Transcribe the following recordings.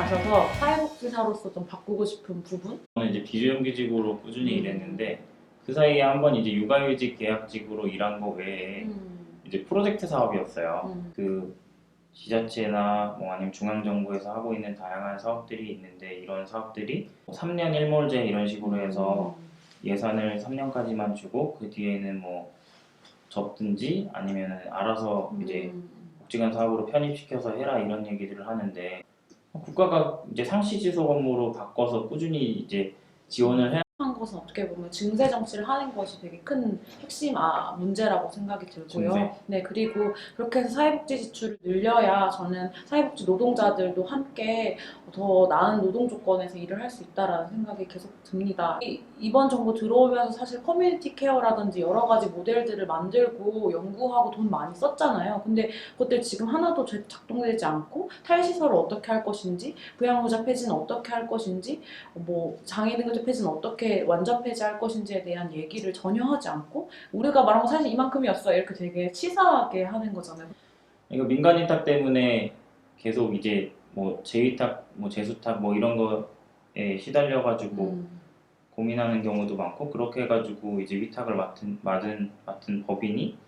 나셔서 사회복지사로서 좀 바꾸고 싶은 부분? 저는 이제 비정규직으로 꾸준히 일했는데 그 사이에 한번 이제 육아휴직 계약직으로 일한 거 외에 이제 프로젝트 사업이었어요. 그 지자체나 뭐 아니면 중앙정부에서 하고 있는 다양한 사업들이 있는데 이런 사업들이 3년 일몰제 이런 식으로 해서 예산을 3년까지만 주고 그 뒤에는 뭐 접든지 아니면은 알아서 이제 복지관 사업으로 편입시켜서 해라 이런 얘기들을 하는데 국가가 이제 상시지속 업무로 바꿔서 꾸준히 이제 지원을 해야 한 것은 어떻게 보면 증세 정치를 하는 것이 되게 큰 핵심 문제라고 생각이 들고요. 증세? 네, 그리고 그렇게 해서 사회복지 지출을 늘려야 저는 사회복지 노동자들도 함께 더 나은 노동 조건에서 일을 할 수 있다라는 생각이 계속 듭니다. 이번 정부 들어오면서 사실 커뮤니티 케어라든지 여러 가지 모델들을 만들고 연구하고 돈 많이 썼잖아요. 근데 그것들 지금 하나도 작동되지 않고 탈시설을 어떻게 할 것인지, 부양의자 폐지는 어떻게 할 것인지, 뭐 장애 등급제 폐지는 어떻게 완전 폐지할 것인지에 대한 얘기를 전혀 하지 않고 우리가 말한 건 사실 이만큼이었어 이렇게 되게 치사하게 하는 거잖아요. 이거 민간 위탁 때문에 계속 이제 뭐 재위탁, 뭐 재수탁 뭐 이런 거에 시달려가지고 고민하는 경우도 많고 그렇게 해가지고 이제 위탁을 맡은 법인이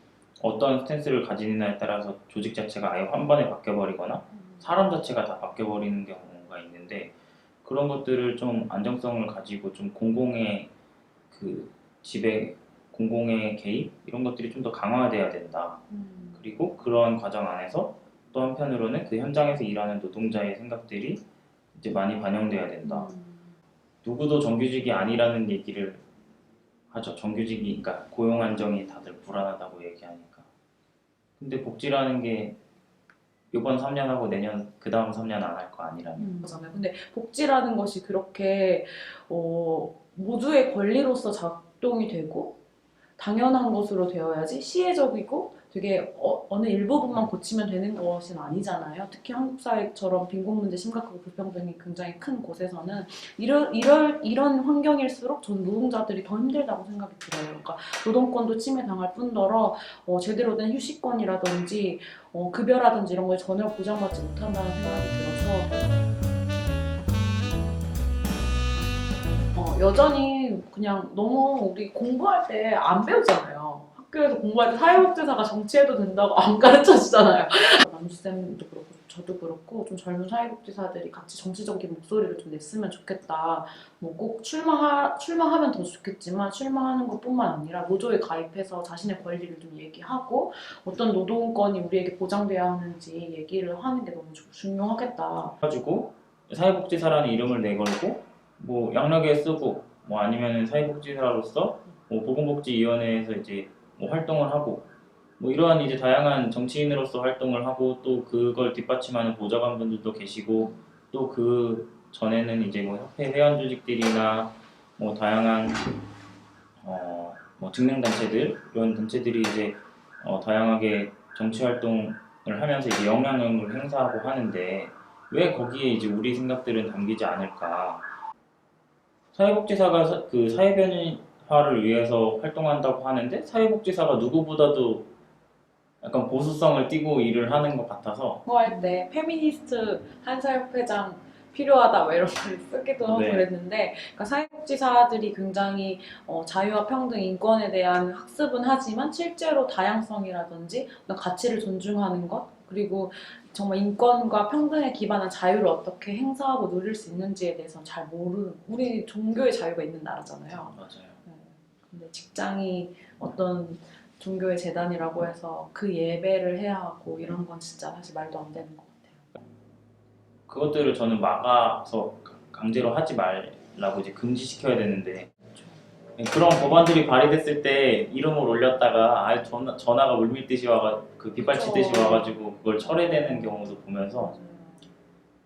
어떤 스탠스를 가지느냐에 따라서 조직 자체가 아예 한 번에 바뀌어버리거나 사람 자체가 다 바뀌어버리는 경우가 있는데 그런 것들을 좀 안정성을 가지고 좀 공공의 그 지배, 공공의 개입 이런 것들이 좀 더 강화돼야 된다. 그리고 그런 과정 안에서 또 한편으로는 그 현장에서 일하는 노동자의 생각들이 이제 많이 반영돼야 된다. 누구도 정규직이 아니라는 얘기를 하죠. 정규직이, 그러니까 고용 안정이 다들 불안하다고 얘기하니까. 근데 복지라는 게 이번 3년 하고 내년 그 다음 3년 안 할 거 아니라면. 그렇잖아요. 근데 복지라는 것이 그렇게 모두의 권리로서 작동이 되고 당연한 것으로 되어야지 시혜적이고 되게 어느 일부분만 고치면 되는 것은 아니잖아요. 특히 한국 사회처럼 빈곤 문제 심각하고 불평등이 굉장히 큰 곳에서는 이런 환경일수록 전 노동자들이 더 힘들다고 생각이 들어요. 그러니까 노동권도 침해당할 뿐더러 제대로 된 휴식권이라든지 급여라든지 이런 걸 전혀 보장받지 못한다는 생각이 들어서 여전히 그냥 너무 우리 공부할 때 안 배우잖아요. 학교에서 공부할 때 사회복지사가 정치해도 된다고 안 가르쳐 주잖아요. 남주쌤도 그렇고 저도 그렇고 좀 젊은 사회복지사들이 같이 정치적인 목소리를 좀 냈으면 좋겠다. 뭐 꼭 출마하면 더 좋겠지만 출마하는 것뿐만 아니라 노조에 가입해서 자신의 권리를 좀 얘기하고 어떤 노동권이 우리에게 보장돼야 하는지 얘기를 하는 게 너무 중요하겠다. 가지고 사회복지사라는 이름을 내걸고 뭐 양력에 쓰고 뭐 아니면 사회복지사로서 뭐 보건복지위원회에서 이제 뭐 활동을 하고 뭐 이러한 이제 다양한 정치인으로서 활동을 하고 또 그걸 뒷받침하는 보좌관분들도 계시고 또 그 전에는 이제 뭐 협회 회원 조직들이나 뭐 다양한 뭐 직능단체들 이런 단체들이 이제 다양하게 정치 활동을 하면서 이제 영향력을 행사하고 하는데 왜 거기에 이제 우리 생각들은 담기지 않을까? 사회복지사가 그 사회변화를 위해서 활동한다고 하는데 사회복지사가 누구보다도 약간 보수성을 띠고 일을 하는 것 같아서 할 때 페미니스트 한사협회장 필요하다 뭐 이런 걸 쓰기도 하고 네. 그랬는데 그러니까 사회복지사들이 굉장히 자유와 평등, 인권에 대한 학습은 하지만 실제로 다양성이라든지 어떤 가치를 존중하는 것 그리고 정말 인권과 평등에 기반한 자유를 어떻게 행사하고 누릴 수 있는지에 대해서 잘 모르는 우리 종교의 자유가 있는 나라잖아요. 맞아요. 근데 직장이 어떤 종교의 재단이라고 해서 그 예배를 해야 하고 이런 건 진짜 사실 말도 안 되는 것 같아요. 그것들을 저는 막아서 강제로 하지 말라고 이제 금지시켜야 되는데 그런 법안들이 발의됐을 때 이름을 올렸다가 전화가 물밀듯이 그 빗발치듯이 그쵸. 와가지고 그걸 철회되는 경우도 보면서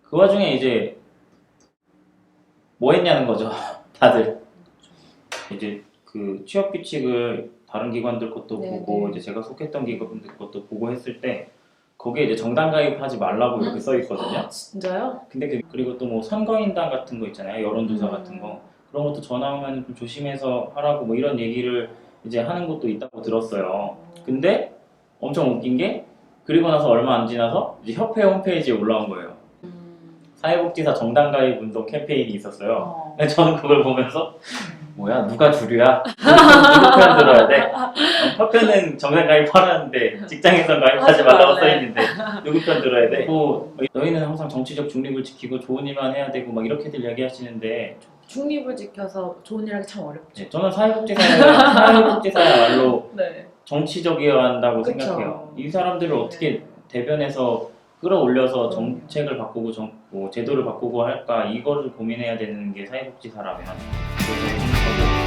그 와중에 이제 뭐 했냐는 거죠. 다들 이제 그 취업 규칙을 다른 기관들 것도 네네. 보고 이제 제가 속했던 기관들 것도 보고 했을 때 거기에 이제 정당 가입하지 말라고 이렇게 써 있거든요. 진짜요? 근데 그리고 또 뭐 선거인단 같은 거 있잖아요. 여론조사 같은 거 그런 것도 전화 오면 좀 조심해서 하라고 뭐 이런 얘기를 이제 하는 것도 있다고 들었어요. 근데 엄청 웃긴 게 그리고 나서 얼마 안 지나서 이제 협회 홈페이지에 올라온 거예요. 사회복지사 정당 가입 운동 캠페인이 있었어요. 어. 근데 저는 그걸 보면서 뭐야 누가 주류야? 누구 편 들어야 돼? 학교는 정당 가입하라는데 직장에선 가입하지 하지 말라고 말래. 써있는데 누구 편 들어야 돼? 뭐 너희는 항상 정치적 중립을 지키고 좋은 일만 해야 되고 막 이렇게들 이야기하시는데 중립을 지켜서 좋은 일 하기 참 어렵죠. 저는 사회복지사야말로 네. 정치적이어야 한다고 그쵸. 생각해요. 이 사람들을 어떻게 대변해서 끌어올려서 정책을 바꾸고 뭐 제도를 바꾸고 할까 이거를 고민해야 되는 게 사회복지사라면 그래서 저도